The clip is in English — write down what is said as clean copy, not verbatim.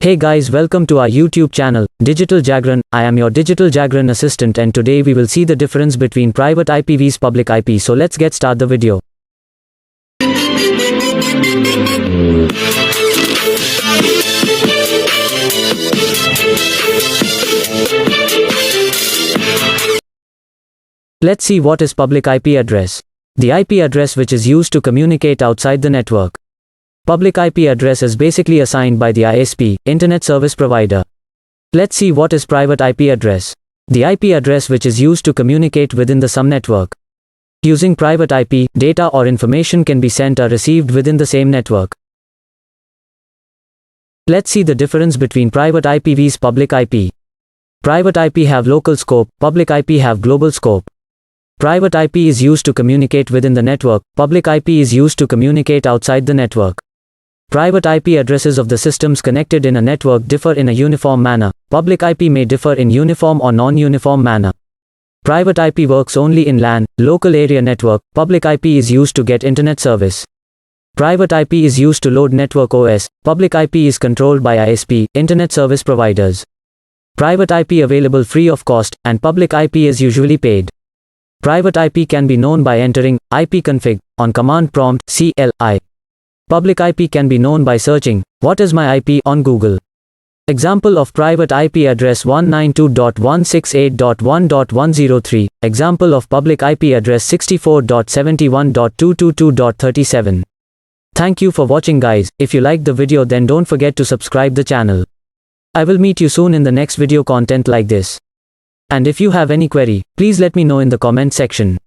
Hey guys, welcome to our YouTube channel, Digital Jagran. I am your Digital Jagran assistant and today we will see the difference between private IP vs public IP. So let's get start the video. Let's see what is public IP address. The IP address which is used to communicate outside the network. Public IP address is basically assigned by the ISP, Internet Service Provider. Let's see what is private IP address. The IP address which is used to communicate within the some network. Using private IP, data or information can be sent or received within the same network. Let's see the difference between private IP vs public IP. Private IP have local scope, public IP have global scope. Private IP is used to communicate within the network, public IP is used to communicate outside the network. Private IP addresses of the systems connected in a network differ in a uniform manner. Public IP may differ in uniform or non-uniform manner. Private IP works only in LAN, local area network. Public IP is used to get internet service. Private IP is used to load network OS. Public IP is controlled by ISP, Internet Service Providers. Private IP available free of cost, and public IP is usually paid. Private IP can be known by entering ipconfig on command prompt CLI. Public IP can be known by searching "What is my IP" on Google. Example of private IP address 192.168.1.103. Example of public IP address 64.71.222.37. Thank you for watching guys. If you liked the video then don't forget to subscribe the channel. I will meet you soon in the next video content like this. And if you have any query, please let me know in the comment section.